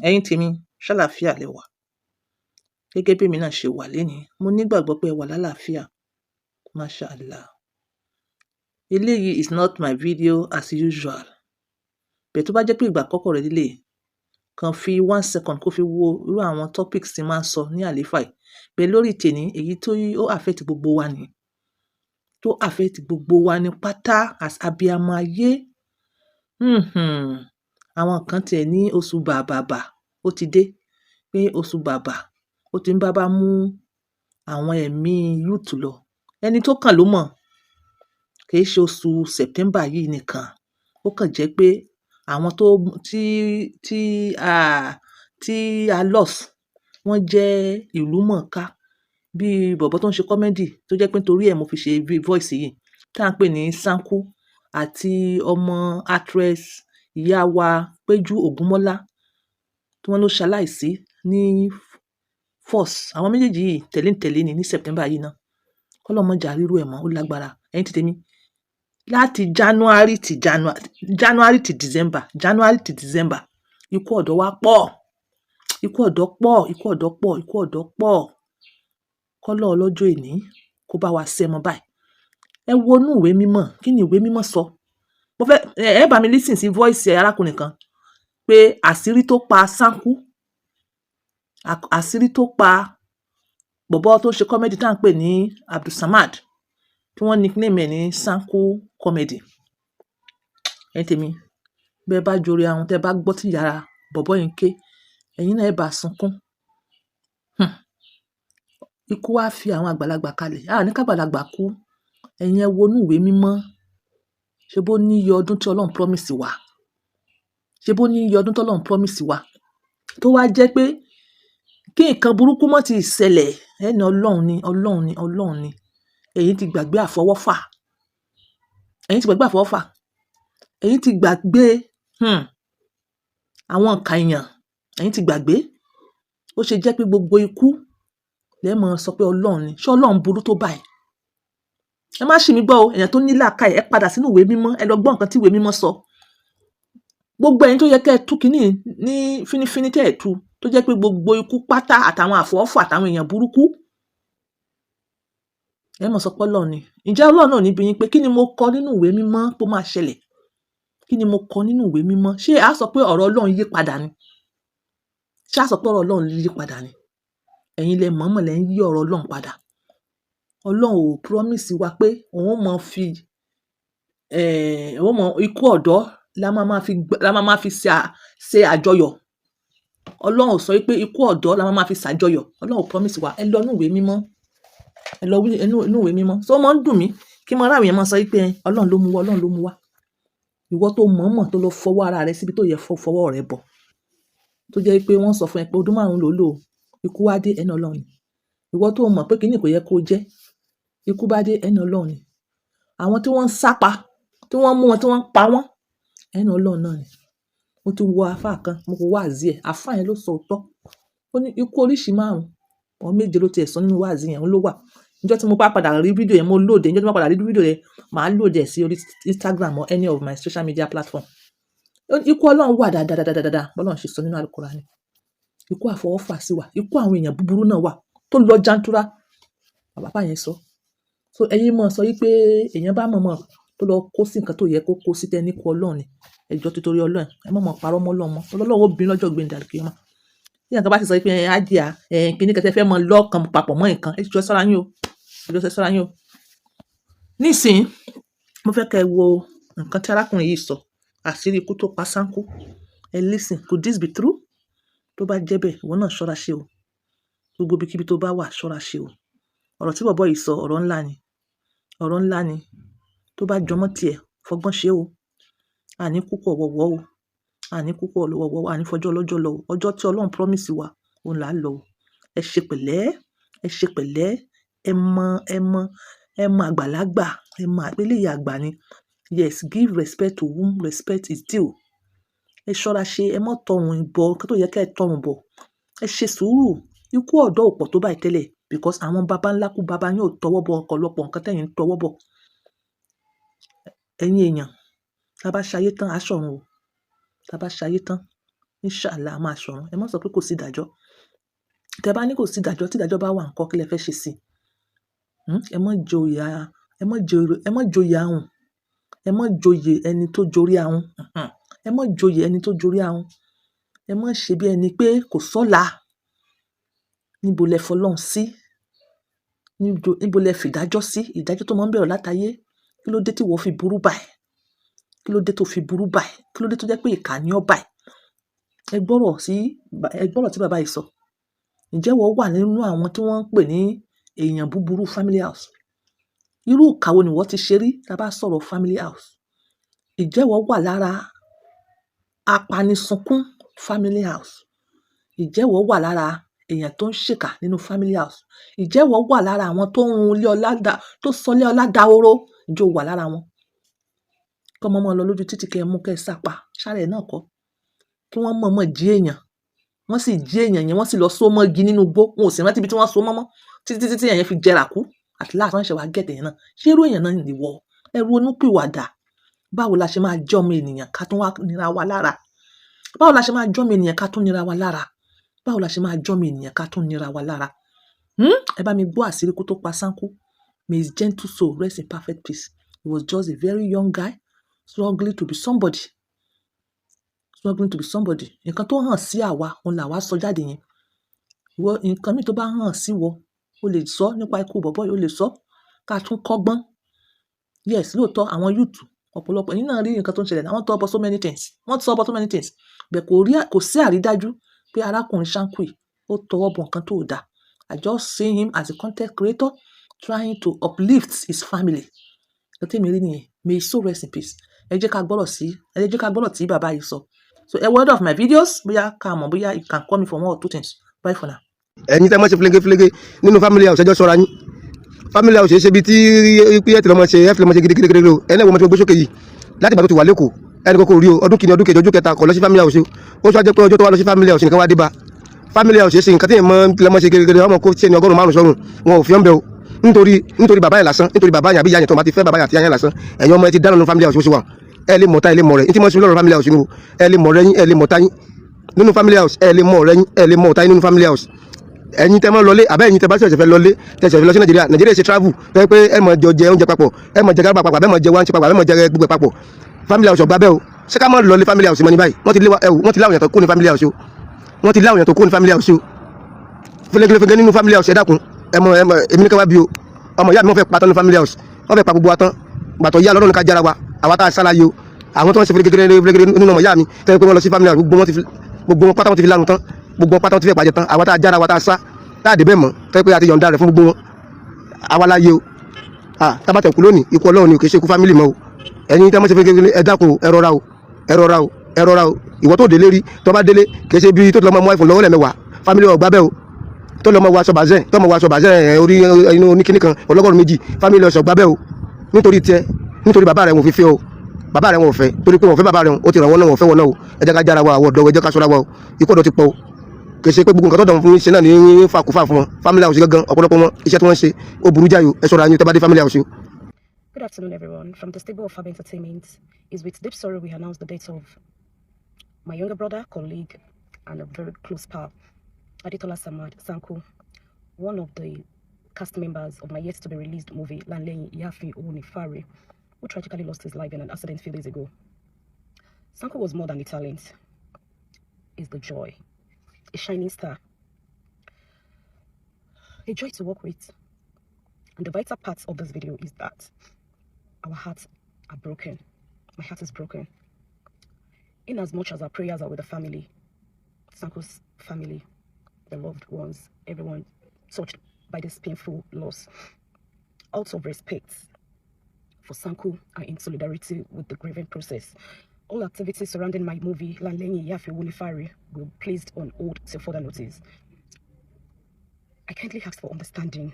Ẹ̀yin tèmi, ṣàlàáfíà lẹ wà? Gẹ́gẹ́ bí èmi náà ṣe wà lénìí, mo nígbàgbọ́ pé ẹ wà lálàáfíà. Mashallah. Eléyìí is not my video as usual. Bẹ́ẹ̀ tó bá jẹ́ pé ìgbà àkọ́kọ́ rẹ lélẹ̀, kàn fi 1 second kó fi wo irú àwọn topics tí máa ń sọ ní àléfà yìí. Bẹ́ẹ̀ lórí tèní, èyí tó ó affect gbogbo wa ni. Tó affect gbogbo wa ni pátá as abiyamọ ayé. Àwọn kan tiẹ̀ ní oṣù bàbàbà ó ti dé. Pé oṣù bàbà ó ti ń bábá mú àwọn ẹ̀mí youth lọ. Ẹni tó kàn ló mọ̀. Kì í ṣe oṣù September yìí nìkan. Ó kàn jẹ́ pé àwọn tó tí a lost wọ́n jẹ́ ìlú mọ̀ọ́ká. Bí bọ̀bọ́ tó ń ṣe comedy tó jẹ́ pé nítorí ẹ̀ mo fi ṣe voice yìí. Tí à ń pè ní Sanku àti ọmọ actress ìyá wa Péjú Ògúnmọ́lá tí wọ́n ló ṣaláìsí ní force. Àwọn méjèèjì yìí tẹ̀lé ni ní September yìí náà. Kọ́lọ́run má jẹ́ á rírú ẹ̀ mọ́, ó lágbára. Ẹ̀yin tí tèmi, láti January to December, ikú ọ̀dọ́ wa pọ̀. Ikú ọ̀dọ́ pọ̀. Kọ́lọ́run ọlọ́jọ́ èní kó bá wa ṣẹ́ mọ báyìí. Ẹ wo inú ìwé mímọ́. Kí ni ìwé mímọ́ sọ? Mo fẹ́ ẹ bá mi listen sí voice arákùnrin kan pé àṣírí tó pa Sanku, àṣírí tó pa bọ̀bọ́ tó ń ṣe comedy tí à ń pè ní Abdulsamad, tí wọ́n nickname ẹ̀ ní Sanku Comedy. Ẹ̀yin tèmi, bí ẹ bá jorí ahun, tí ẹ bá gbọ́ tí yàrá bọ̀bọ́ yìí ń ké, ẹ̀yin náà ẹ bá sunkún. Ikú wá fi àwọn àgbàlagbà kalẹ̀. Ní ká àgbàlagbà kú. Ẹ̀yin ẹ wo inú ìwé mímọ́. Ṣé bó ní iye ọdún tí Ọlọ́run promise wa? Ṣé bó ní iye ọdún tí Ọlọ́run promise wa? Tó wá jẹ́ pé kí nǹkan burúkú mọ́ ti ṣẹlẹ̀, ẹni Ọlọ́run ni. Ẹ̀yin ti gbàgbé àfọwọ́fà. Ẹ̀yin ti gbàgbé àwọn ìkà èèyàn. Ẹ̀yin ti gbàgbé. Ó ṣe jẹ́ pé gbogbo ikú lẹ́ mọ̀ sọ pé Ọlọ́run ni. Ṣé Ọlọ́run burú tó báyìí? Ẹ má ṣì mí gbọ́ o. Èèyàn tó ní làákàyè, ẹ padà sínú ìwé mímọ́. Ẹ lọ gbọ́ nǹkan tí ìwé mímọ́ sọ. Gbogbo ẹ̀yin tó yẹ kẹ́ ẹ tú kíní ní fínífíní tẹ́ ẹ tú. Tó jẹ́ pé gbogbo ikú pátá àtàwọn àfọwọ́fà àtàwọn èèyàn burúkú. Ẹ mọ̀ sọ pé Ọlọ́run ni. Ǹjẹ́ Ọlọ́run náà ní bi yín pé kí ni mo kọ nínú ìwé mímọ́ pé ó máa ṣẹlẹ̀? Kí ni mo kọ nínú ìwé mímọ́? Ṣé a sọ pé ọ̀rọ̀ Ọlọ́run yí padà ni? Ṣé a sọ pé ọ̀rọ̀ Ọlọ́run yí padà ni? Ẹ̀yin lẹ mọ̀ọ́mọ̀ lẹ ń yí ọ̀rọ̀ Ọlọ́run padà. Ọlọ́run ò promise wa pé òun máa fi ikú ọ̀dọ́ la máa fi ṣe àjọyọ̀. Ọlọ́run ò sọ pé ikú ọ̀dọ́ la máa fi ṣàjọyọ̀. Ọlọ́run ò promise wa. Ẹ lọ inú ìwé mímọ́. Ẹ lọ inú ìwé mímọ́. So ó máa ń dùn mí kí mo rí àwọn èèyàn máa sọ pé Ọlọ́run ló mú wa. Ìwọ tó mọ̀ọ́mọ̀ tó lọ fọwọ́ ara rẹ síbi tó yẹ fọwọ́ rẹ bọ̀. Tó jẹ́ pé wọ́n sọ fún ẹ pé ọdún 5 ló lò. Ikú wá dé, ẹni Ọlọ́run ni. Ìwọ tó mọ̀ pé kíní kò yẹ kó jẹ́. Ikú bá dé, ẹni Ọlọ́run ni. Àwọn tí wọ́n ń sápa, tí wọ́n mú wọn, tí wọ́n pa wọ́n, ẹni Ọlọ́run náà ni. Mo ti wo àfáà kan, mo wo wáàzí ẹ̀. Àfáà yẹn ló sọ òótọ́. Ó ní ikú oríṣi 5 or 7 ló ti ẹ̀ sọ nínú wáàzí yẹn, ló wà. Níjọ́ tí mo bá padà rí fídíò yẹn, mo load ẹ̀. Níjọ́ tí mo bá padà rí fídíò yẹn, màá load ẹ̀ sí orí Instagram or any of my social media platform. Ikú Ọlọ́run wà dáadáa. Bọ́lọ́run ṣe sọ nínú Al-Qur'ani. Ikú àfọwọ́fà sí wa. Ikú àwọn èèyàn búburú náà wà tó lọ jantura. Bàbá yẹn sọ. So ẹ̀yin mọ̀ sọ wípé èèyàn bá mọ̀ọ́mọ̀ tó lọ kó sí nǹkan tó yẹ kó kó sí tẹ́ ní ikú Ọlọ́run ni. Ẹ jọ̀ọ́ títorí Ọlọ́run. Ẹ mọ̀ọ́mọ̀ parọ́ mọ́ Ọlọ́run mọ́. Ọlọ́run ó bí lọ́jọ́ gbéǹde àlùkìyámà. Tí ẹ̀yin kan bá ti sọ wípé ájíà kíní kẹ́tẹ́ fẹ́ mọ lọ́kàn papọ̀ mọ́ nǹkan. Ẹ jọ̀ọ́ ṣọ́ra yín o. Nísìnyí, mo fẹ́ kẹ́ ẹ wo nǹkan tí arákùnrin yìí sọ. Àṣírí ikú tó pa Sanku. Ẹ listen, could this be true? Tó bá jẹ́ bẹ́ẹ̀, ìwọ náà ṣọ́ra ṣe o. Gbogbo ibikíbi tó bá wà, ṣọ́ra ṣe o. Ọ̀rọ̀ tí bọ̀bọ́ yìí sọ, ọ̀rọ̀ ńlá ni. Tó bá jọmọ́ tiẹ̀, fọgbọ́n ṣe o. Àní kúkú ọ̀wọ̀wọ́ o. Àní fọjọ́ ọlọ́jọ́ lọ o. Ọjọ́ tí Ọlọ́run promise wa, òun là ń lọ o. Ẹ ṣe pẹ̀lẹ́. Ẹ mọ àgbàlagbà. Ẹ mọ eléyìí àgbà ni. Yes, give respect to whom respect is due. Ẹ ṣọ́ra ṣe, ẹ mọ́ tọrùn bọ̀ kí tó yẹ kẹ́ ẹ tọrùn bọ̀. Ẹ ṣe sùúrù. Ikú ọ̀dọ́ ò pọ̀ tó báyìí tẹ́lẹ̀ because àwọn baba ńlá kú baba yín ò tọwọ́ bọ ọ̀pọ̀lọpọ̀ nǹkan tẹ́yin ń tọwọ́ bọ̀. Ẹ̀yin èèyàn, tá bá ṣayé tán, a ṣọ̀run o. Tá bá ṣayé tán, inshallah a máa ṣọ̀run. Ẹ má sọ pé kò sí ìdájọ́. Tẹ́ bá ní kò sí ìdájọ́, tí ìdájọ́ bá wà ńkọ́ kí lẹ fẹ́ ṣe sí? Ẹ má joyè ahun. Ẹ má joyè ẹni tó jorí ahun. Ẹ má joyè ẹni tó jorí ahun. Ẹ má ṣe bí ẹni pé kò sọ́la. Níbo lẹ fọlọ́run sí? Níbo lẹ fìdájọ́ sí? Ìdájọ́ tó máa ń bẹ̀rẹ̀ látayé. Kí ló dé tí ìwọ fi burú báyìí? Kí ló dé tó fi burú báyìí? Kí ló dé tó jẹ́ pé ìkà ni ọ́ báyìí? Ẹ gbọ́rọ̀ tí bàbá yìí sọ. Ǹjẹ́ ìwọ wà nínú àwọn tí wọ́n ń pè ní èèyàn búburú family house? Irú ìkà wo ni ìwọ ti ṣe rí tá bá sọ̀rọ̀ family house? Ǹjẹ́ ìwọ wà lára apanisunkún family house? Ǹjẹ́ ìwọ wà lára èèyàn tó ń ṣèkà nínú family house? Ǹjẹ́ ìwọ wà lára àwọn tó ń run ilé ọlá tó sọ ilé ọlá dahoro? Ǹjẹ́ o wà lára wọn? Kí ọmọ lọ lójú títì kẹ́ ẹ mú kẹ́ ẹ sápa. Ṣára ẹ̀ náà kọ́. Kí wọ́n mọ̀ọ́mọ̀ jí èèyàn. Wọ́n sì jí èèyàn yẹn, wọ́n sì lọ so mọ́gi nínú igbó. Wọn ò sì rántí ibi tí wọ́n so mọ́ títí èèyàn yẹn fi jẹrà kú. At last wọ́n ṣe wá gẹ̀tẹ̀ yẹn náà. Ṣé irú èèyàn náà nìwọ? Ẹ ronú pìwàdà. Báwo la ṣe máa jẹ́ ọmọ ènìyàn ká tún wá nira wa lára? Báwo la ṣe máa jẹ́ ọmọ ènìyàn ká tún nira wa lára? Báwo la ṣe máa jẹ́ ọmọ ènìyàn ká tún nira wa lára? Ẹ bá mi gbọ́ àṣírí kó tó pa Sanko. May his gentle soul rest in perfect peace. He was just a very young guy struggling to be somebody. Nǹkan tó hàn sí àwa, òun làwa sọ jáde yẹn. Nǹkan míì tó bá hàn sí wọ, o lè sọ nípa ikú bọ̀bọ́ yìí, o lè sọ ká tún kọ́gbọ́n. Yes, lóòótọ́ àwọn youth ọ̀pọ̀lọpọ̀ yín náà rí nǹkan tó ń ṣẹlẹ̀. Wọ́n tọ́ ọbọ̀ so many things. Bẹ́ẹ̀ kò sí àrídájú pé arákùnrin Sanko yìí ó tọwọ́ bọ nǹkan tó dáa. I just see him as a content creator trying to uplift his family. Ẹ mi rí nìyẹn. May his soul rest in peace. Ẹ jẹ́ ká gbọ́rọ̀ tí bàbá yìí sọ. So a word of my videos, bóyá ká mọ̀ bóyá you can call me for one or two things. Bye for now. Ẹ̀yin tẹ́ mọ́ ṣe fúlégé nínú family house ẹjọ́ ṣọ́ra yín. Family house ṣe bí tí pé ẹ̀ tí lọ́mọ ṣe ẹ̀ fi lọ́mọ ṣe gidigidi o. Ẹni ẹ̀wọ̀n mo ti gbé sókè yìí láti ìgbà tó ti wà lẹ́kọ̀ọ́. Ẹni kọ́kọ́ rí o ọdún kìíní ọdún kejì ọdún kẹta kọ̀ lọ sí family house o. Ó sọ jẹ́ pé ọjọ́ tó wá lọ sí family house nìkan wá dé bá. Family house ṣe nǹkan tí èèyàn mọ́ lọ́mọ ṣe gidigidi ọmọ kó ṣe ní 100 sọ́run. Wọn ò fi ọ́n bẹ́ o. Nítorí bàbá yẹn lásán, nítorí bàbá yẹn àbí ìyá yẹn tó máa ti fẹ́ bàbá yẹn àti ìyá yẹn lásán. Ẹ̀yin ọmọ ẹ ti dáná nínú family house ó ṣe wà. Ẹ lè mọ̀ta ẹ lè mọ̀ rẹ̀. Ní tí mo ṣe lọ́rọ̀ family house ni o. Ẹ lè mọ̀ rẹ̀ yín ẹ lè mọ̀ta yín nínú family house. Ẹ lè mọ̀ rẹ̀ yín ẹ lè mọ̀ta yín nínú family house. Ẹ̀yin tẹ́ mọ́ lọlé àbẹ́ ẹ̀yin tẹ́ bá ṣẹ̀ṣẹ̀ fẹ́ lọlé tẹ̀ṣẹ̀ fẹ́ lọ sí Nàìjíríà ṣe travel tẹ́ pé ẹ mọ̀ jẹ oúnjẹ papọ̀ ẹ mọ̀ jẹ gábà papọ̀ àbẹ́ mọ̀ jẹ wáńṣẹ́ papọ̀ àbẹ́ mọ̀ jẹ gbogbo papọ̀ family house ọgbà bẹ́ẹ̀ o ṣé ká mọ̀ lọlé family house mọ́ ní báyìí wọ́n ti láwọn èèyàn tó kó ní family house o wọ́n ti láwọn èèyàn tó kó ní family house o fẹ́lẹ́gẹ́lẹ́fẹ́gẹ́ nínú family house ẹ dákun èmi ní ká wá bí o ọmọ ìyá mi wọ́n fẹ́ pa tán ní family house wọ́n fẹ́ pa gbogbo wa tán gbàtọ̀ yá lọ́dún ká jára wa àwa tá a ṣàlàyé o àwọn tó ń ṣe fẹ́lẹ́gẹ́lẹ́ nínú ọmọ ìyá mi tẹ́ pé wọ́n lọ sí family house gbogbo wọn pátá wọn ti fi lánàá tán gbogbo wọn pátá wọn ti fẹ́ pàjẹ́ tán àwa tá a jára wa tá a sá táàdé bẹ́ẹ̀ mọ̀ tẹ́ pé a ti yọ̀ǹda rẹ̀ fún gbogbo wọn àwa láyé o tábàtẹ̀ kú lónìí ikú Ọlọ́run ni kì í ṣe ikú fámìlì mọ́ o ẹ̀yin tẹ́ mọ́ ṣe fẹ́ ẹ dákun ẹ rọra o ìwọ tó délé rí tó bá délé kì í ṣe bí tó ti lọ́ mọ́ iPhone lọ́wọ́ lẹ́mẹ̀wàá fámìlì ọ̀gbá bẹ́ẹ̀ o tó lọ́ mọ́ wa aṣọ bàzẹ́ orí inú oníkíní kan ọlọ́gọ́rùn méjì fámìlì ọ̀gbá bẹ́ẹ̀ o nítorí bàbá rẹ̀ wọ́n fi fẹ́ o bàbá rẹ̀ wọ́n fẹ́ torí pé wọ́n fẹ́ bàbá rẹ̀ ó ti ràn wọ́n náà wọ́n fẹ́ wọn náà o ẹ jẹ́ ká jára wa àwọ̀ ọ̀dọ́ ẹ jẹ́ ká ṣọ́ra wa o ikú ọ̀dọ́ ti pọ̀ o kì í ṣe pé gbogbo nǹkan tó dàn fún ṣe náà ní fàkúfà fún wọn family house gangan ọ̀pọ̀lọpọ̀ wọn iṣẹ́ tí wọ́n ṣe ó burú jáyò ẹ ṣọ́ra yín tẹ́ bá dé family house. Good afternoon, everyone. From the stable of Fab Entertainment, it's with deep sorrow we announce the death of my younger brother, colleague, and a very close pal, Adetola Samad Sanko, one of the cast members of my yet-to-be-released movie, Lanleyin Yafi Onifare, who tragically lost his life in an accident a few days ago. Sanko was more than a talent. He's the joy. A shining star, a joy to work with. And the vital part of this video is that our hearts are broken. My heart is broken. In as much as our prayers are with the family, Sanko's family, the loved ones, everyone touched by this painful loss, out of respect for Sanko and in solidarity with the grieving process, all activities surrounding my movie, Lanleyin Yafi Onifare, will be placed on hold till further notice. I kindly ask for understanding